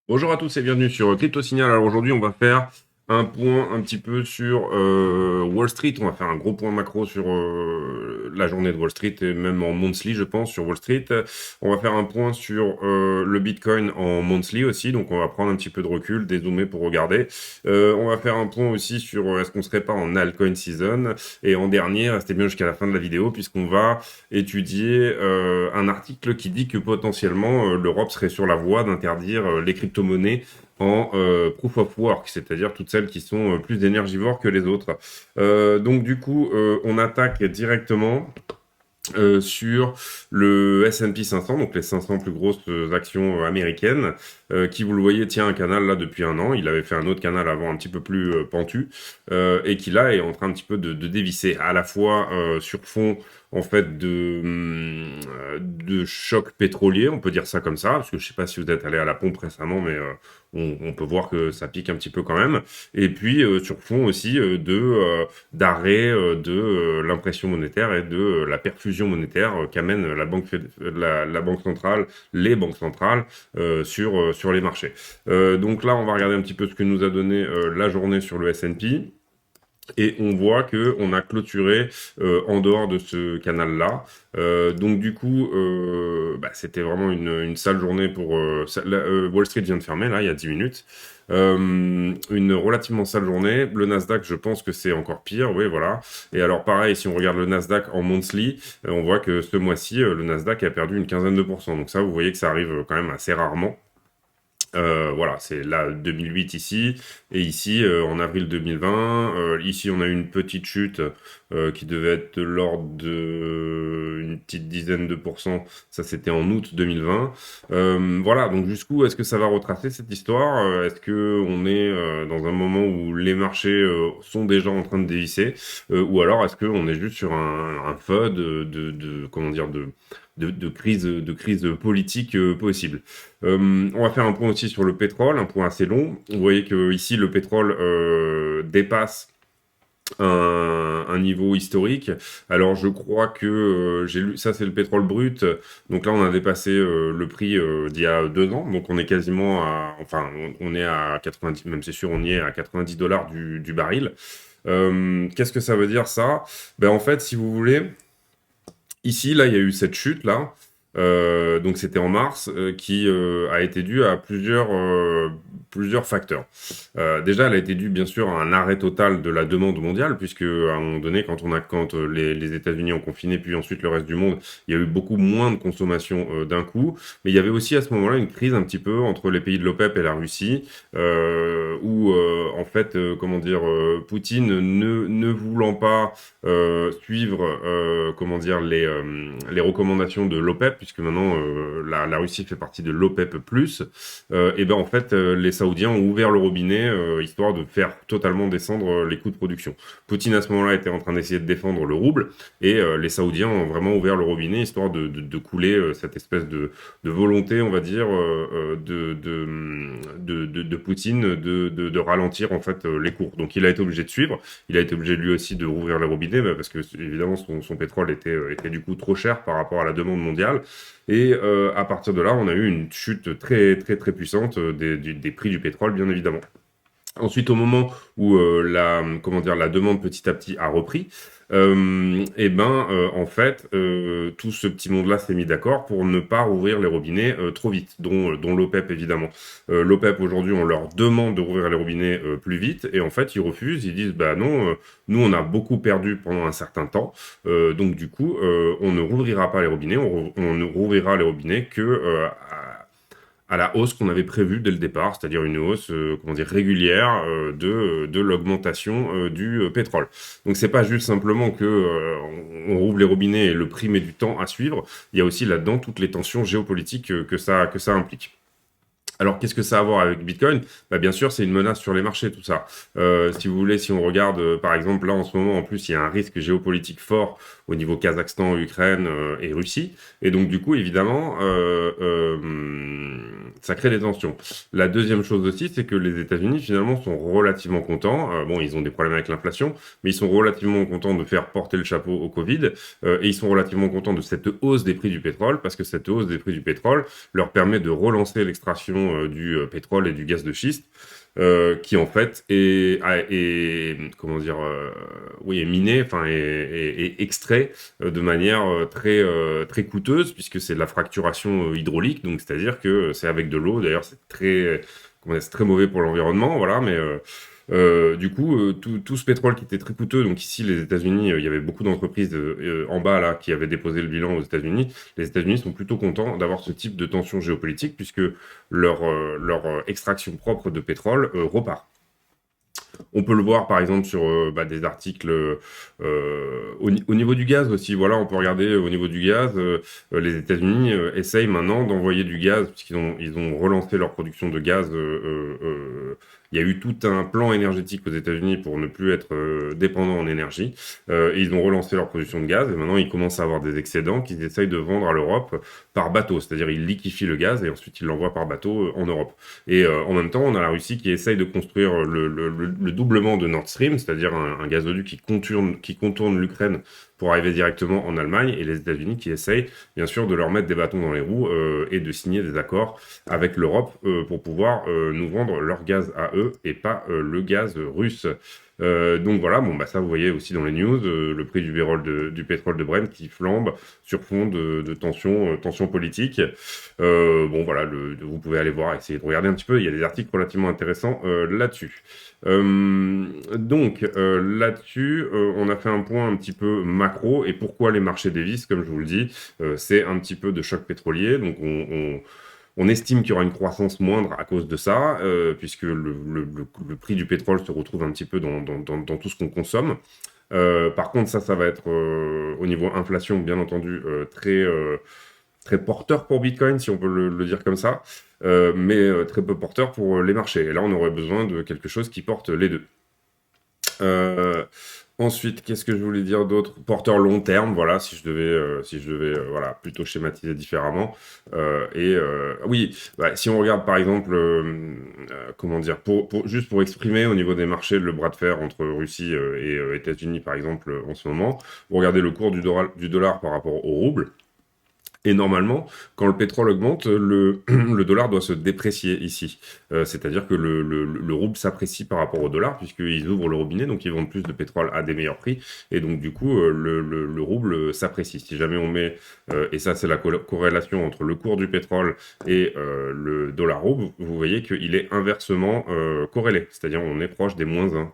Bonjour à tous et bienvenue sur Crypto Signal. Alors aujourd'hui, on va faire un point un petit peu sur Wall Street. On va faire un gros point macro sur la journée de Wall Street et même en monthly, je pense, sur Wall Street. On va faire un point sur le Bitcoin en monthly aussi. Donc on va prendre un petit peu de recul, dézoomer pour regarder. On va faire un point aussi sur est-ce qu'on serait pas en altcoin season. Et en dernier, restez bien jusqu'à la fin de la vidéo puisqu'on va étudier un article qui dit que potentiellement l'Europe serait sur la voie d'interdire les crypto-monnaies en proof of work, c'est-à-dire toutes celles qui sont plus énergivores que les autres. Donc du coup, on attaque directement sur le S&P 500, donc les 500 plus grosses actions américaines, qui, vous le voyez, tient un canal là depuis un an. Il avait fait un autre canal avant un petit peu plus pentu, et qui là est en train un petit peu de dévisser, à la fois sur fond en fait de choc pétrolier, on peut dire ça comme ça, parce que je sais pas si vous êtes allé à la pompe récemment, mais on peut voir que ça pique un petit peu quand même. Et puis sur fond aussi d'arrêt de l'impression monétaire et de la perfusion monétaire qu'amène la banque centrale, les banques centrales sur les marchés. Donc là, on va regarder un petit peu ce que nous a donné la journée sur le S&P. Et on voit que on a clôturé en dehors de ce canal-là. Donc du coup, c'était vraiment une sale journée pour... Wall Street vient de fermer, là, il y a 10 minutes. Une relativement sale journée. Le Nasdaq, je pense que c'est encore pire, oui, voilà. Et alors pareil, si on regarde le Nasdaq en monthly, on voit que ce mois-ci, le Nasdaq a perdu une quinzaine de pourcents. Donc ça, vous voyez que ça arrive quand même assez rarement. Voilà, c'est là 2008 ici, et ici en avril 2020. Ici, on a eu une petite chute qui devait être de l'ordre de une petite dizaine de pourcents. Ça, c'était en août 2020. Voilà, donc jusqu'où est-ce que ça va retracer cette histoire? Est-ce que on est dans un moment où les marchés sont déjà en train de dévisser, ou alors est-ce qu'on est juste sur un FUD comment dire de crise politique possible. On va faire un point aussi sur le pétrole, un point assez long. Vous voyez que ici le pétrole dépasse un niveau historique. Alors je crois que j'ai lu ça, c'est le pétrole brut. Donc là on a dépassé le prix d'il y a 2 ans. Donc on est quasiment à, enfin on est à 90, même c'est sûr on y est à 90 dollars du baril. Qu'est-ce que ça veut dire ça? Ben en fait, si vous voulez, ici, là, il y a eu cette chute-là, donc c'était en mars, qui a été due à plusieurs facteurs. Déjà, elle a été due, bien sûr, à un arrêt total de la demande mondiale, puisque à un moment donné, quand les États-Unis ont confiné, puis ensuite le reste du monde, il y a eu beaucoup moins de consommation d'un coup. Mais il y avait aussi à ce moment-là une crise un petit peu entre les pays de l'OPEP et la Russie, où en fait, comment dire, Poutine ne voulant pas suivre, comment dire, les recommandations de l'OPEP, puisque maintenant la Russie fait partie de l'OPEP+, et ben en fait les Saoudiens ont ouvert le robinet histoire de faire totalement descendre les coûts de production. Poutine à ce moment-là était en train d'essayer de défendre le rouble, et les Saoudiens ont vraiment ouvert le robinet histoire de couler cette espèce de volonté, on va dire, de Poutine de ralentir en fait les cours. Donc il a été obligé de suivre, il a été obligé lui aussi de rouvrir les robinets, parce que évidemment son pétrole était du coup trop cher par rapport à la demande mondiale. Et à partir de là, on a eu une chute très très très puissante des prix du pétrole, bien évidemment. Ensuite, au moment où la demande petit à petit a repris, en fait, tout ce petit monde-là s'est mis d'accord pour ne pas rouvrir les robinets trop vite, dont l'OPEP évidemment. L'OPEP aujourd'hui, on leur demande de rouvrir les robinets plus vite, et en fait, ils refusent. Ils disent, bah non, nous on a beaucoup perdu pendant un certain temps, donc du coup, on ne rouvrira pas les robinets, on ne rouvrira les robinets que à la hausse qu'on avait prévue dès le départ, c'est-à-dire une hausse régulière de l'augmentation du pétrole. Donc c'est pas juste simplement que on rouvre les robinets et le prix met du temps à suivre, il y a aussi là-dedans toutes les tensions géopolitiques que ça implique. Alors, qu'est-ce que ça a à voir avec Bitcoin? Bah, bien sûr, c'est une menace sur les marchés, tout ça. Si vous voulez, si on regarde, par exemple, là, en ce moment, en plus, il y a un risque géopolitique fort au niveau Kazakhstan, Ukraine et Russie. Et donc, du coup, évidemment, ça crée des tensions. La deuxième chose aussi, c'est que les États-Unis, finalement, sont relativement contents. Bon, ils ont des problèmes avec l'inflation, mais ils sont relativement contents de faire porter le chapeau au Covid. Et ils sont relativement contents de cette hausse des prix du pétrole, parce que cette hausse des prix du pétrole leur permet de relancer l'extraction du pétrole et du gaz de schiste, qui en fait comment dire, oui, est miné, enfin est extrait de manière très coûteuse, puisque c'est de la fracturation hydraulique, donc c'est-à-dire que c'est avec de l'eau. D'ailleurs, c'est très, comment dire, c'est très mauvais pour l'environnement, voilà, mais du coup, tout ce pétrole qui était très coûteux, donc ici, les États-Unis, il y avait beaucoup d'entreprises en bas là qui avaient déposé le bilan aux États-Unis. Les États-Unis sont plutôt contents d'avoir ce type de tension géopolitique puisque leur extraction propre de pétrole repart. On peut le voir par exemple sur des articles au niveau du gaz aussi. Voilà, on peut regarder au niveau du gaz. Les États-Unis essayent maintenant d'envoyer du gaz puisqu'ils ont relancé leur production de gaz. Il y a eu tout un plan énergétique aux États-Unis pour ne plus être dépendants en énergie. Et ils ont relancé leur production de gaz et maintenant ils commencent à avoir des excédents qu'ils essayent de vendre à l'Europe par bateau. C'est-à-dire ils liquéfient le gaz et ensuite ils l'envoient par bateau en Europe. Et en même temps, on a la Russie qui essaye de construire le doublement de Nord Stream, c'est-à-dire un gazoduc qui contourne l'Ukraine pour arriver directement en Allemagne, et les États-Unis qui essayent, bien sûr, de leur mettre des bâtons dans les roues et de signer des accords avec l'Europe pour pouvoir nous vendre leur gaz à eux et pas le gaz russe. Donc voilà, bon bah ça vous voyez aussi dans les news, le prix du pétrole de Brent qui flambe sur fond de tensions politiques. Bon voilà, vous pouvez aller voir, essayer de regarder un petit peu, il y a des articles relativement intéressants là-dessus. Donc là-dessus, on a fait un point un petit peu macro, et pourquoi les marchés dévissent, comme je vous le dis, c'est un petit peu de choc pétrolier, donc on estime qu'il y aura une croissance moindre à cause de ça, puisque le prix du pétrole se retrouve un petit peu dans tout ce qu'on consomme. Par contre, ça va être au niveau inflation, bien entendu, très porteur pour Bitcoin, si on peut le dire comme ça, mais très peu porteur pour les marchés. Et là, on aurait besoin de quelque chose qui porte les deux. Euh, Ensuite, qu'est-ce que je voulais dire d'autre? Porteur long terme, voilà, si je devais voilà, plutôt schématiser différemment. Oui, bah, si on regarde par exemple, comment dire, juste pour exprimer au niveau des marchés le bras de fer entre Russie et États-Unis par exemple en ce moment, vous regardez le cours du dollar par rapport au rouble. Et normalement, quand le pétrole augmente, le dollar doit se déprécier ici. C'est-à-dire que le rouble s'apprécie par rapport au dollar, puisqu'ils ouvrent le robinet, donc ils vendent plus de pétrole à des meilleurs prix. Et donc, du coup, le rouble s'apprécie. Si jamais on met, et ça, c'est la corrélation entre le cours du pétrole et le dollar-rouble, vous voyez qu'il est inversement corrélé. C'est-à-dire, on est proche des moins 1.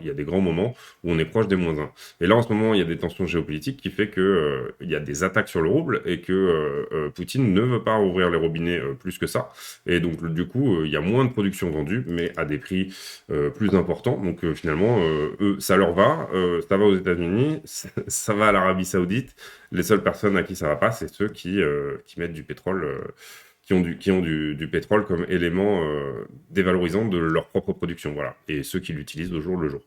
Il y a des grands moments où on est proche des moins 1. Et là, en ce moment, il y a des tensions géopolitiques qui fait que il y a des attaques sur le rouble et que Poutine ne veut pas ouvrir les robinets plus que ça. Et donc, du coup, il y a moins de production vendue, mais à des prix plus importants. Donc, finalement, eux, ça leur va. Ça va aux États-Unis, ça va à l'Arabie Saoudite. Les seules personnes à qui ça va pas, c'est ceux qui mettent du pétrole. Qui ont du pétrole comme élément dévalorisant de leur propre production, voilà, et ceux qui l'utilisent au jour le jour.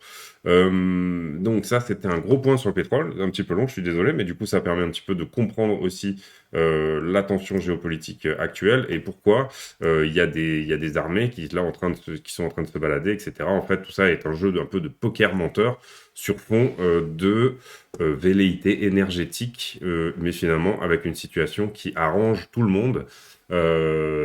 Donc ça, c'était un gros point sur le pétrole, un petit peu long, je suis désolé, mais du coup, ça permet un petit peu de comprendre aussi la tension géopolitique actuelle et pourquoi il y a des armées qui sont en train de se balader, etc. En fait, tout ça est un jeu un peu de poker menteur sur fond de velléité énergétique, mais finalement avec une situation qui arrange tout le monde.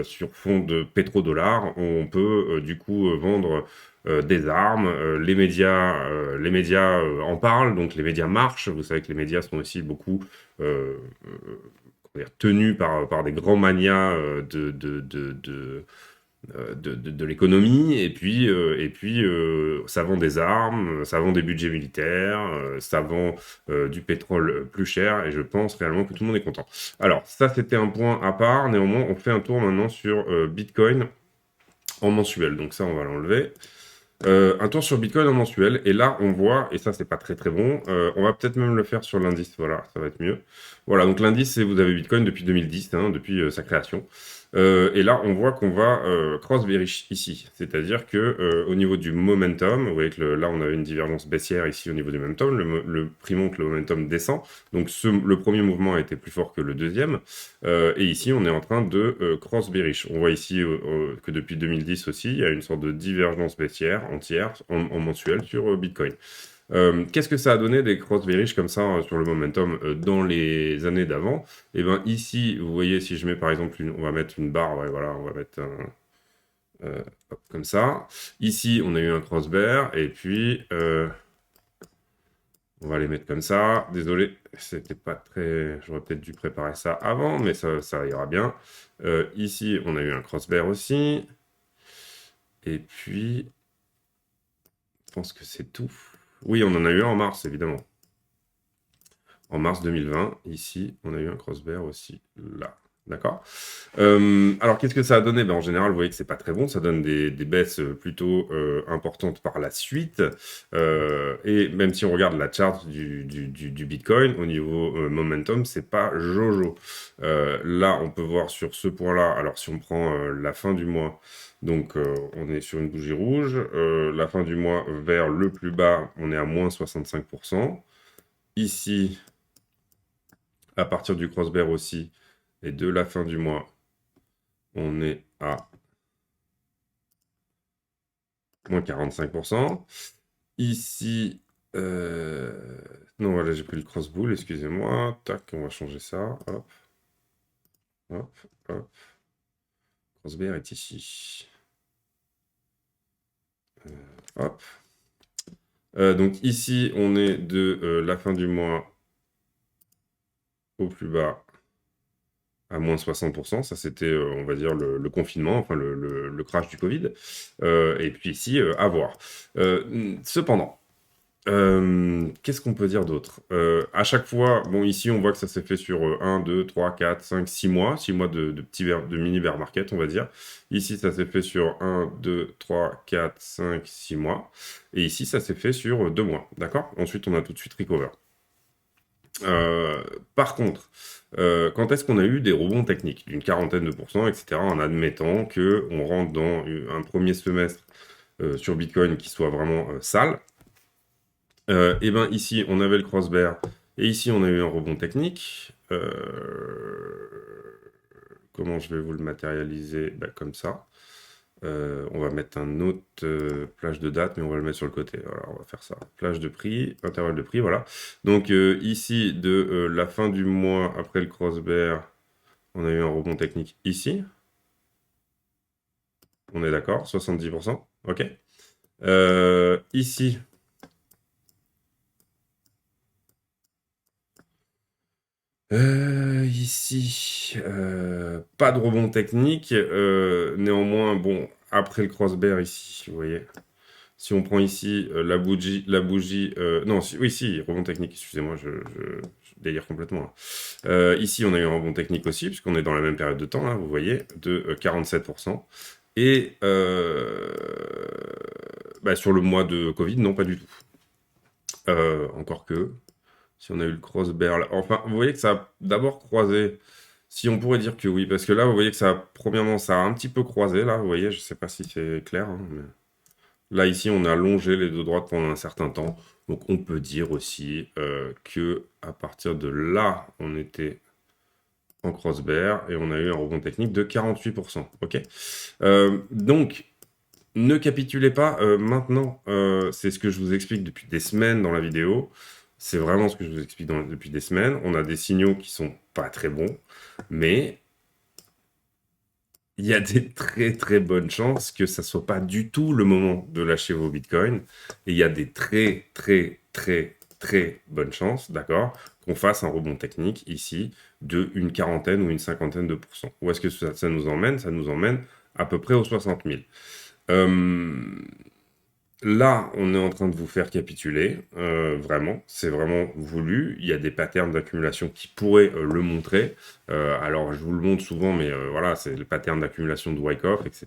Sur fond de pétrodollars, on peut du coup vendre des armes. Les médias en parlent, donc les médias marchent. Vous savez que les médias sont aussi beaucoup comment dire, tenus par des grands manias de l'économie, et puis ça vend des armes, ça vend des budgets militaires, ça vend du pétrole plus cher, et je pense réellement que tout le monde est content. Alors, ça, c'était un point à part. Néanmoins, on fait un tour maintenant sur Bitcoin en mensuel. Donc ça, on va l'enlever. Un tour sur Bitcoin en mensuel, et là, on voit, et ça, c'est pas très très bon, on va peut-être même le faire sur l'indice, voilà, ça va être mieux. Voilà, donc l'indice, c'est vous avez Bitcoin depuis 2010, hein, depuis sa création. Et là, on voit qu'on va cross bearish ici. C'est-à-dire que au niveau du momentum, vous voyez que là, on a une divergence baissière ici au niveau du momentum. Le prix monte, le momentum descend. Donc le premier mouvement a été plus fort que le deuxième. Et ici, on est en train de cross bearish. On voit ici que depuis 2010 aussi, il y a une sorte de divergence baissière entière en mensuel sur Bitcoin. Qu'est-ce que ça a donné des cross bearish comme ça sur le momentum dans les années d'avant? Et bien ici, vous voyez, si je mets par exemple, on va mettre une barre, ouais, voilà, on va mettre hop, comme ça. Ici, on a eu un cross bear, et puis on va les mettre comme ça. Désolé, c'était pas très... J'aurais peut-être dû préparer ça avant, mais ça ira bien. Ici, on a eu un cross bear aussi. Et puis, je pense que c'est tout. Oui, on en a eu un en mars, évidemment. En mars 2020, ici, on a eu un cross bear aussi là. D'accord. Alors, qu'est-ce que ça a donné? Ben, en général, vous voyez que c'est pas très bon. Ça donne des baisses plutôt importantes par la suite. Et même si on regarde la charte du Bitcoin, au niveau momentum, c'est pas jojo. Là, on peut voir sur ce point-là, alors si on prend la fin du mois, donc on est sur une bougie rouge. La fin du mois, vers le plus bas, on est à moins 65%. Ici, à partir du cross-bear aussi, et de la fin du mois, on est à moins 45%. Ici, non, voilà, j'ai pris le cross-bull, excusez-moi. Tac, on va changer ça. Hop, hop, hop. Cross-bear est ici. Hop. Donc ici, on est de la fin du mois au plus bas à moins 60%. Ça, c'était, on va dire, le confinement, enfin le crash du Covid. Et puis ici, à voir. Cependant, qu'est-ce qu'on peut dire d'autre? À chaque fois, bon, ici, on voit que ça s'est fait sur 1, 2, 3, 4, 5, 6 mois. 6 mois de petits de mini bear market, on va dire. Ici, ça s'est fait sur 1, 2, 3, 4, 5, 6 mois. Et ici, ça s'est fait sur 2 mois. D'accord? Ensuite, on a tout de suite recover. Euh, Par contre, quand est-ce qu'on a eu des rebonds techniques d'une quarantaine de pourcents, etc., en admettant qu'on rentre dans un premier semestre sur Bitcoin qui soit vraiment sale? Et bien ici, on avait le cross-bear, et ici, on a eu un rebond technique. Comment je vais vous le matérialiser? Ben, comme ça. On va mettre un autre plage de date, mais on va le mettre sur le côté. Voilà, on va faire ça. Plage de prix, intervalle de prix, voilà. Donc ici, de la fin du mois après le cross-bear, on a eu un rebond technique ici. On est d'accord, 70%. OK. Ici, pas de rebond technique. Néanmoins, bon, après le cross-bear ici, vous voyez. Si on prend ici la bougie, non, oui, si, rebond technique, excusez-moi, je délire complètement là. Ici, on a eu un rebond technique aussi, puisqu'on est dans la même période de temps, là, vous voyez, de 47%. Et bah, sur le mois de Covid, non, pas du tout. Encore que, si on a eu le cross-bear, enfin, vous voyez que ça a d'abord croisé. Si on pourrait dire que oui, parce que là, vous voyez que premièrement, ça a un petit peu croisé, là, vous voyez, je sais pas si c'est clair, hein, mais... Là, ici, on a longé les deux droites pendant un certain temps. Donc, on peut dire aussi que à partir de là, on était en cross-bear et on a eu un rebond technique de 48%. OK. Donc, ne capitulez pas maintenant. C'est ce que je vous explique depuis des semaines dans la vidéo. C'est vraiment ce que je vous explique depuis des semaines. On a des signaux qui sont pas très bons, mais il y a des très très bonnes chances que ça soit pas du tout le moment de lâcher vos bitcoins. Et il y a des très très très très bonnes chances, d'accord, qu'on fasse un rebond technique ici de une quarantaine ou une cinquantaine de pourcents. Où est-ce que ça nous emmène? Ça nous emmène à peu près aux 60 000. Là, on est en train de vous faire capituler, vraiment, c'est vraiment voulu. Il y a des patterns d'accumulation qui pourraient le montrer. Alors, je vous le montre souvent, mais voilà, c'est le pattern d'accumulation de Wyckoff, etc.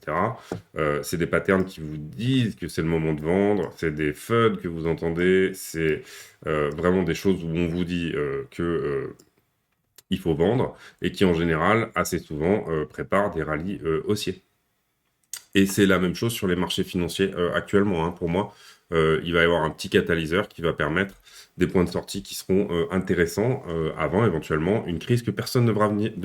C'est des patterns qui vous disent que c'est le moment de vendre, c'est des FUD que vous entendez, c'est vraiment des choses où on vous dit que il faut vendre, et qui en général, assez souvent, prépare des rallyes haussiers. Et c'est la même chose sur les marchés financiers actuellement, hein, pour moi. Il va y avoir un petit catalyseur qui va permettre des points de sortie qui seront intéressants avant éventuellement une crise que personne ne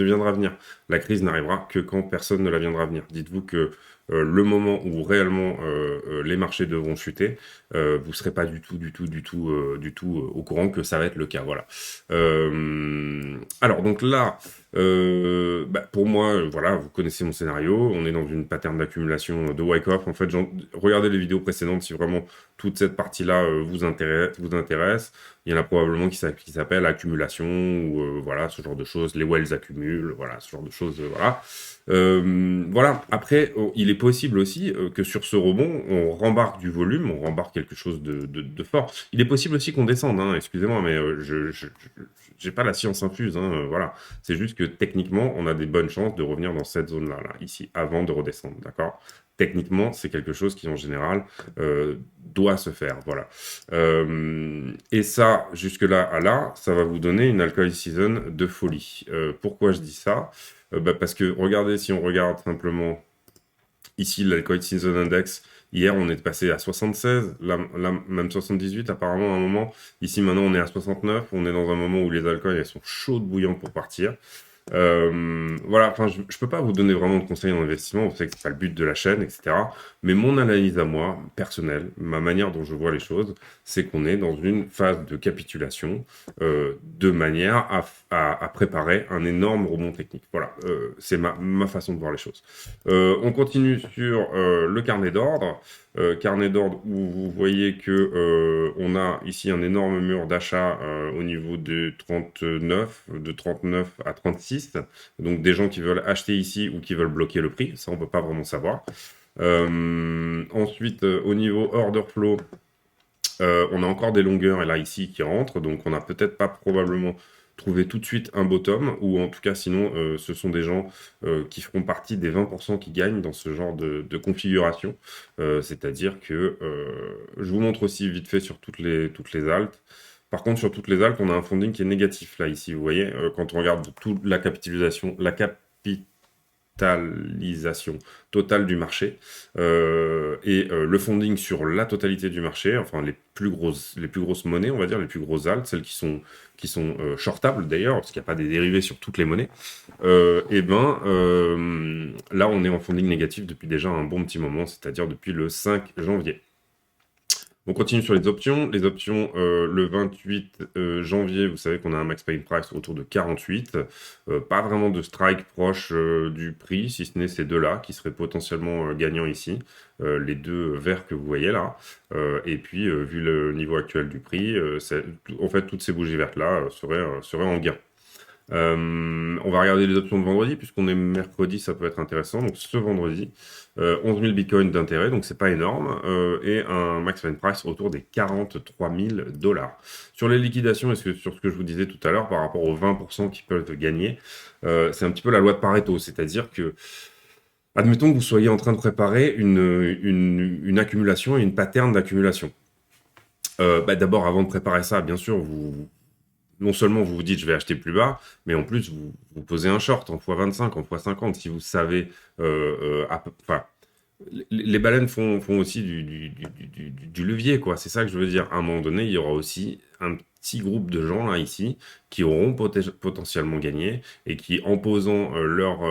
viendra venir. La crise n'arrivera que quand personne ne la viendra venir. Dites-vous que le moment où réellement les marchés devront chuter, vous serez pas du tout au courant que ça va être le cas. Voilà. Alors donc là, pour moi, voilà, vous connaissez mon scénario. On est dans une pattern d'accumulation de Wyckoff. En fait, regardez les vidéos précédentes si vraiment toute cette partie-là vous intéresse. Il y en a probablement qui s'appelle accumulation ou voilà, ce genre de choses. Les wells accumulent, voilà, ce genre de choses, voilà. Voilà. Après, il est possible aussi que sur ce rebond, on rembarque du volume, on rembarque quelque chose de fort. Il est possible aussi qu'on descende, hein, excusez-moi, mais j'ai pas la science infuse, hein, voilà. C'est juste que techniquement, on a des bonnes chances de revenir dans cette zone-là, là, ici, avant de redescendre, d'accord? Techniquement, c'est quelque chose qui, en général, doit se faire, voilà. Et ça, jusque-là à là, ça va vous donner une alcohol season de folie. Pourquoi je dis ça? Parce que, regardez, si on regarde simplement ici l'alcohol season index, hier on est passé à 76, là, même 78 apparemment à un moment. Ici maintenant on est à 69, on est dans un moment où les alcools elles sont chaudes bouillantes pour partir. Voilà, enfin, je peux pas vous donner vraiment de conseils en investissement, vous savez que c'est pas le but de la chaîne, etc. Mais mon analyse à moi, personnelle, ma manière dont je vois les choses, c'est qu'on est dans une phase de capitulation de manière à préparer un énorme rebond technique. Voilà, c'est ma façon de voir les choses. On continue sur le carnet d'ordre. Carnet d'ordre où vous voyez que on a ici un énorme mur d'achat au niveau de 39, de 39 à 36. Donc des gens qui veulent acheter ici ou qui veulent bloquer le prix, ça on peut pas vraiment savoir. Ensuite, au niveau order flow, on a encore des longueurs et là ici qui rentrent, donc on n'a peut-être pas probablement trouvé tout de suite un bottom, ou en tout cas sinon ce sont des gens qui feront partie des 20% qui gagnent dans ce genre de configuration. C'est-à-dire que je vous montre aussi vite fait sur toutes les altes. Par contre, sur toutes les altes, on a un funding qui est négatif là ici. Vous voyez, quand on regarde toute la capitalisation, capitalisation totale du marché et le funding sur la totalité du marché, enfin les plus grosses monnaies, on va dire, les plus grosses altes, celles qui sont shortables d'ailleurs, parce qu'il n'y a pas des dérivés sur toutes les monnaies, et là on est en funding négatif depuis déjà un bon petit moment, c'est-à-dire depuis le 5 janvier. On continue sur les options. Les options, le 28 janvier, vous savez qu'on a un max paying price autour de 48. Pas vraiment de strike proche du prix, si ce n'est ces deux-là qui seraient potentiellement gagnants ici. Les deux verts que vous voyez là. Et puis, vu le niveau actuel du prix, en fait, toutes ces bougies vertes-là seraient en gain. On va regarder les options de vendredi, puisqu'on est mercredi, ça peut être intéressant. Donc ce vendredi, 11 000 bitcoins d'intérêt, donc c'est pas énorme, et un max paying price autour des 43 000 dollars. Sur les liquidations, sur ce que je vous disais tout à l'heure, par rapport aux 20% qui peuvent gagner, c'est un petit peu la loi de Pareto, c'est-à-dire que admettons que vous soyez en train de préparer une accumulation et une pattern d'accumulation. D'abord, avant de préparer ça, bien sûr, non seulement vous vous dites je vais acheter plus bas, mais en plus vous posez un short en x25, en x50, si vous savez, enfin, les baleines font aussi du levier, quoi. C'est ça que je veux dire. À un moment donné, il y aura aussi un petit groupe de gens là ici qui auront potentiellement gagné et qui, en posant leur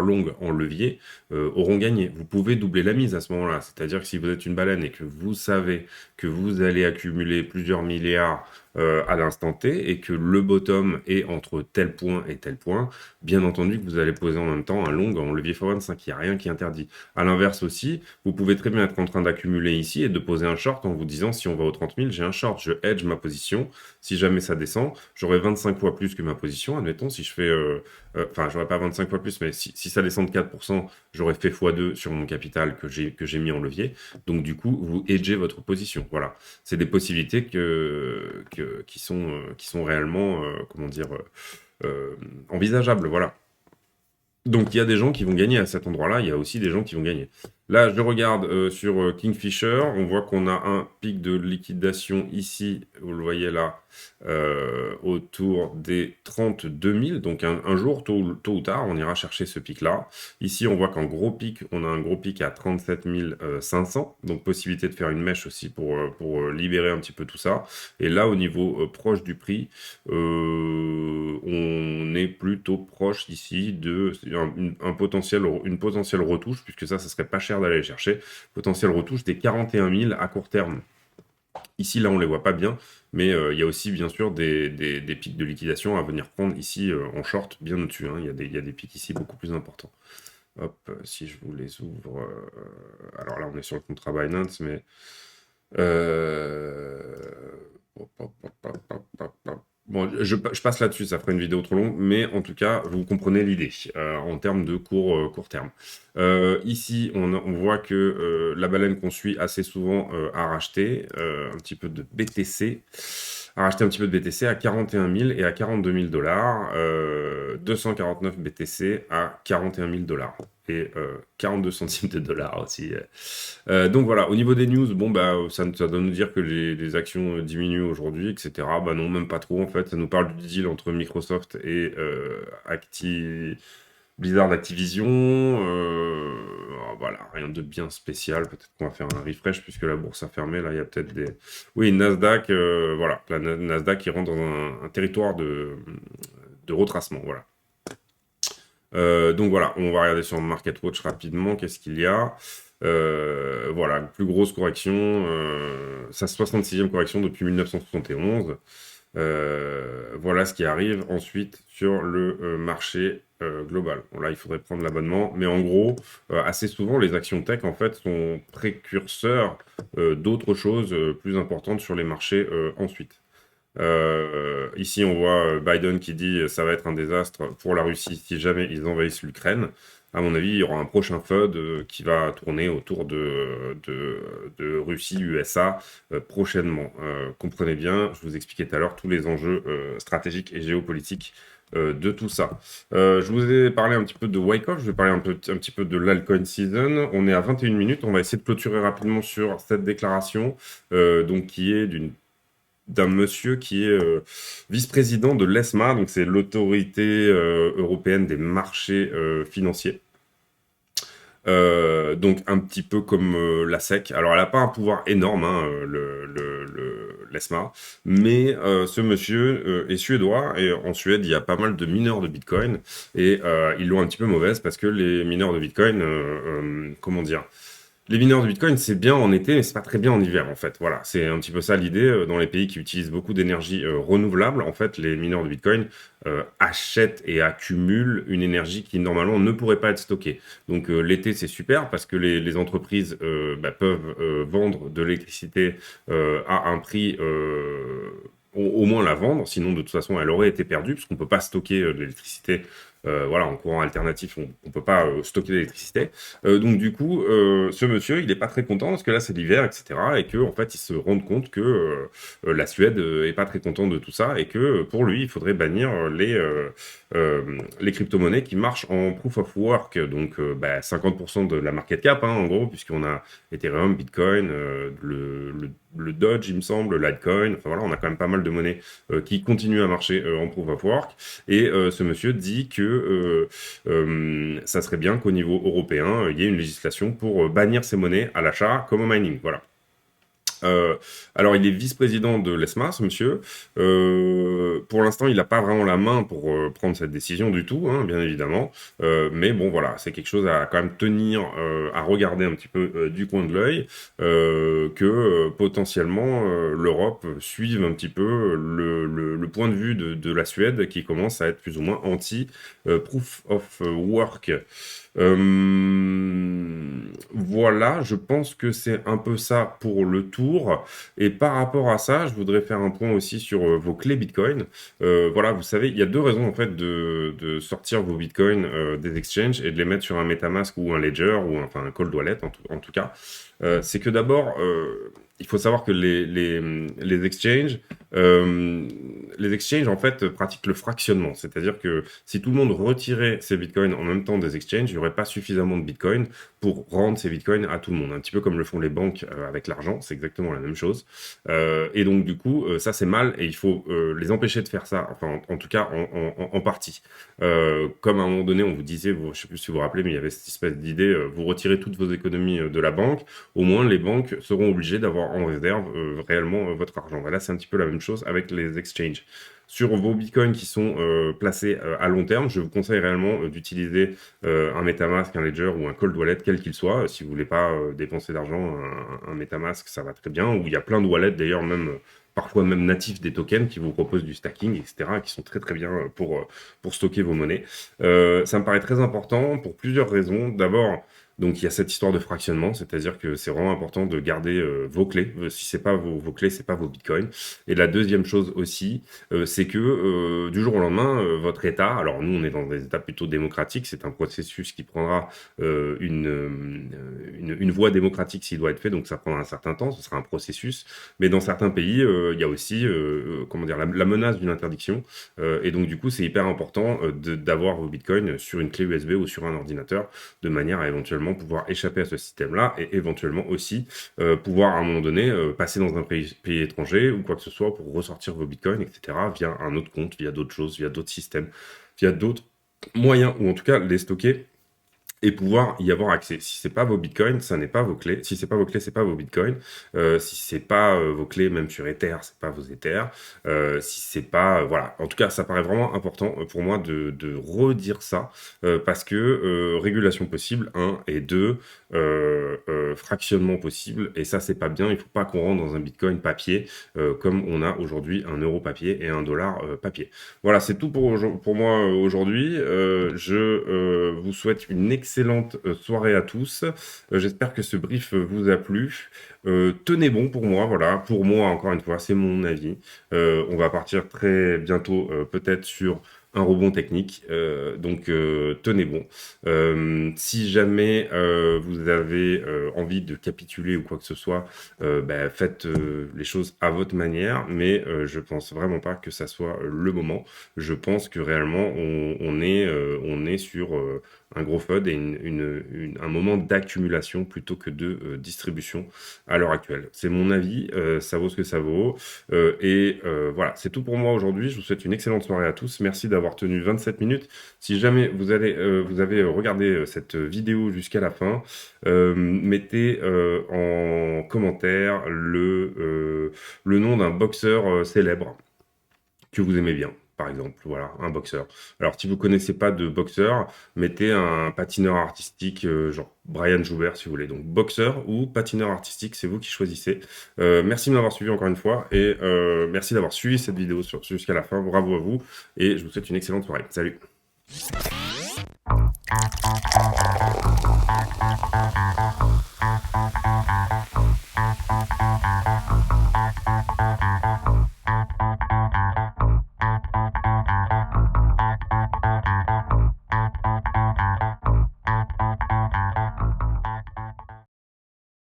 longue en levier, auront gagné. Vous pouvez doubler la mise à ce moment-là. C'est-à-dire que si vous êtes une baleine et que vous savez que vous allez accumuler plusieurs milliards à l'instant T et que le bottom est entre tel point et tel point, bien entendu que vous allez poser en même temps un long en levier x25. Il n'y a rien qui interdit. À l'inverse aussi, vous pouvez très bien être en train d'accumuler ici et de poser un short en vous disant si on va aux 30 000, j'ai un short, je hedge ma position. Si jamais ça descend, j'aurai 25 fois plus que ma position. Admettons, si je fais, enfin, j'aurai pas 25 fois plus, mais si ça descend de 4%, j'aurais fait x2 sur mon capital que j'ai mis en levier. Donc du coup, vous hedgez votre position. Voilà, c'est des possibilités qui sont réellement, comment dire, envisageables. Voilà. Donc il y a des gens qui vont gagner à cet endroit-là, il y a aussi des gens qui vont gagner. Là, je regarde sur Kingfisher, on voit qu'on a un pic de liquidation ici, vous le voyez là, autour des 32 000. Donc un jour, tôt ou tard, on ira chercher ce pic-là. Ici, on voit qu'en gros pic, on a un gros pic à 37 500. Donc possibilité de faire une mèche aussi pour libérer un petit peu tout ça. Et là, au niveau proche du prix, on est plutôt proche ici de une potentielle retouche, puisque ça serait pas cher d'aller les chercher, potentielle retouche des 41 000 à court terme. Ici, là, on les voit pas bien, mais il y a aussi, bien sûr, des pics de liquidation à venir prendre ici en short, bien au-dessus, hein. Il y a des pics ici beaucoup plus importants. Hop, si je vous les ouvre... alors là, on est sur le contrat Binance, mais... hop, hop, hop, hop, hop, hop, hop. Bon, je passe là-dessus, ça ferait une vidéo trop longue, mais en tout cas, vous comprenez l'idée en termes de court terme. Ici, on voit que la baleine qu'on suit assez souvent a racheté un petit peu de BTC, à 41 000 et à 42 000 dollars, 249 BTC à 41 000 dollars et 42 centimes de dollars aussi. Donc voilà, au niveau des news, bon bah ça doit nous dire que les actions diminuent aujourd'hui, etc. Bah non, même pas trop en fait. Ça nous parle du deal entre Microsoft et Blizzard Activision. Voilà, rien de bien spécial. Peut-être qu'on va faire un refresh puisque la bourse a fermé. Là, il y a peut-être des. Oui, Nasdaq, voilà. La Nasdaq qui rentre dans un territoire de retracement. Voilà. Donc voilà, on va regarder sur MarketWatch rapidement. Qu'est-ce qu'il y a? Voilà, plus grosse correction, sa 66e correction depuis 1971. Voilà ce qui arrive ensuite sur le marché global. Bon, là, il faudrait prendre l'abonnement, mais en gros, assez souvent, les actions tech, en fait, sont précurseurs d'autres choses plus importantes sur les marchés ensuite. Ici, on voit Biden qui dit ça va être un désastre pour la Russie si jamais ils envahissent l'Ukraine. À mon avis, il y aura un prochain FUD qui va tourner autour de Russie-USA prochainement. Comprenez bien, je vous expliquais tout à l'heure tous les enjeux stratégiques et géopolitiques de tout ça. Je vous ai parlé un petit peu de Wyckoff, je vais parler un petit peu de l'altcoin season. On est à 21 minutes, on va essayer de clôturer rapidement sur cette déclaration, donc qui est d'un monsieur qui est vice-président de l'ESMA, donc c'est l'autorité européenne des marchés financiers. Donc un petit peu comme la SEC. Alors elle n'a pas un pouvoir énorme, hein, l'ESMA, mais ce monsieur est suédois et en Suède il y a pas mal de mineurs de Bitcoin et ils l'ont un petit peu mauvaise parce que les mineurs de Bitcoin, comment dire, les mineurs de Bitcoin, c'est bien en été, mais c'est pas très bien en hiver, en fait. Voilà, c'est un petit peu ça l'idée. Dans les pays qui utilisent beaucoup d'énergie renouvelable, en fait, les mineurs de Bitcoin achètent et accumulent une énergie qui, normalement, ne pourrait pas être stockée. Donc, l'été, c'est super parce que les entreprises peuvent vendre de l'électricité à un prix... au moins la vendre, sinon de toute façon elle aurait été perdue, puisqu'on ne peut pas stocker de l'électricité voilà, en courant alternatif, on ne peut pas stocker l'électricité. Donc du coup, ce monsieur, il n'est pas très content parce que là, c'est l'hiver, etc. Et que en fait, il se rend compte que la Suède est pas très content de tout ça et que pour lui, il faudrait bannir les crypto-monnaies qui marchent en proof of work. Donc 50% de la market cap, hein, en gros, puisqu'on a Ethereum, Bitcoin, le Dodge, il me semble, le Litecoin. Enfin voilà, on a quand même pas mal de monnaies qui continuent à marcher en proof of work. Et ce monsieur dit que ça serait bien qu'au niveau européen, il y ait une législation pour bannir ces monnaies à l'achat comme au mining. Voilà. Alors, il est vice-président de l'ESMA, ce monsieur. Pour l'instant, il n'a pas vraiment la main pour prendre cette décision du tout, hein, bien évidemment. Mais bon, voilà, c'est quelque chose à quand même tenir, à regarder un petit peu du coin de l'œil, que potentiellement l'Europe suive un petit peu le point de vue de la Suède qui commence à être plus ou moins anti-proof of work. Voilà, je pense que c'est un peu ça pour le tour. Et par rapport à ça, je voudrais faire un point aussi sur vos clés Bitcoin. Voilà, vous savez, il y a deux raisons en fait de sortir vos Bitcoins des exchanges et de les mettre sur un MetaMask ou un Ledger ou enfin un cold wallet en tout cas. C'est que d'abord, il faut savoir que les exchanges, les exchanges, en fait, pratiquent le fractionnement. C'est-à-dire que si tout le monde retirait ses bitcoins en même temps des exchanges, il n'y aurait pas suffisamment de bitcoins pour rendre ces bitcoins à tout le monde. Un petit peu comme le font les banques avec l'argent, c'est exactement la même chose. Et donc, du coup, ça, c'est mal et il faut les empêcher de faire ça, enfin, en tout cas, en partie. Comme à un moment donné, on vous disait, je ne sais plus si vous vous rappelez, mais il y avait cette espèce d'idée, vous retirez toutes vos économies de la banque, au moins les banques seront obligées d'avoir en réserve réellement votre argent. Voilà, c'est un petit peu la même chose avec les exchanges. Sur vos bitcoins qui sont placés à long terme, je vous conseille réellement d'utiliser un MetaMask, un Ledger ou un Cold Wallet, quel qu'il soit. Si vous voulez pas dépenser d'argent, un MetaMask, ça va très bien. Ou il y a plein de wallets d'ailleurs, même parfois même natifs des tokens qui vous proposent du stacking, etc., qui sont très très bien pour stocker vos monnaies. Ça me paraît très important pour plusieurs raisons. D'abord, donc il y a cette histoire de fractionnement, c'est-à-dire que c'est vraiment important de garder vos clés. Si c'est pas vos clés, c'est pas vos bitcoins. Et la deuxième chose aussi, c'est que du jour au lendemain, votre État, alors nous on est dans des États plutôt démocratiques, c'est un processus qui prendra une voie démocratique s'il doit être fait, donc ça prendra un certain temps, ce sera un processus. Mais dans certains pays, il y a aussi comment dire, la menace d'une interdiction. Et donc du coup, c'est hyper important d'avoir vos bitcoins sur une clé USB ou sur un ordinateur, de manière à éventuellement pouvoir échapper à ce système-là et éventuellement aussi pouvoir à un moment donné passer dans un pays étranger ou quoi que ce soit pour ressortir vos bitcoins, etc., via un autre compte, via d'autres choses, via d'autres systèmes, via d'autres moyens, ou en tout cas les stocker et pouvoir y avoir accès. Si c'est pas vos bitcoins, ça n'est pas vos clés. Si c'est pas vos clés, c'est pas vos bitcoins. Si c'est pas vos clés, même sur Ether, c'est pas vos Ether. Si c'est pas, voilà. En tout cas, ça paraît vraiment important pour moi de redire ça parce que régulation possible, un et deux, fractionnement possible. Et ça, c'est pas bien. Il faut pas qu'on rentre dans un bitcoin papier comme on a aujourd'hui un euro papier et un dollar papier. Voilà, c'est tout pour moi aujourd'hui. Je vous souhaite une excellente soirée à tous. J'espère que ce brief vous a plu. Tenez bon pour moi, voilà. Pour moi, encore une fois, c'est mon avis. On va partir très bientôt, peut-être sur un rebond technique. Donc, tenez bon. Si jamais vous avez envie de capituler ou quoi que ce soit, bah, faites les choses à votre manière, mais je pense vraiment pas que ça soit le moment. Je pense que réellement on est sur un gros FUD et un moment d'accumulation plutôt que de distribution à l'heure actuelle. C'est mon avis, ça vaut ce que ça vaut. Voilà, c'est tout pour moi aujourd'hui. Je vous souhaite une excellente soirée à tous. Merci d'avoir tenu 27 minutes. Si jamais vous avez regardé cette vidéo jusqu'à la fin, mettez en commentaire le nom d'un boxeur célèbre que vous aimez bien, par exemple, voilà, un boxeur. Alors, si vous connaissez pas de boxeur, mettez un patineur artistique, genre Brian Joubert, si vous voulez. Donc, boxeur ou patineur artistique, c'est vous qui choisissez. Merci de m'avoir suivi encore une fois et merci d'avoir suivi cette vidéo jusqu'à la fin. Bravo à vous et je vous souhaite une excellente soirée. Salut!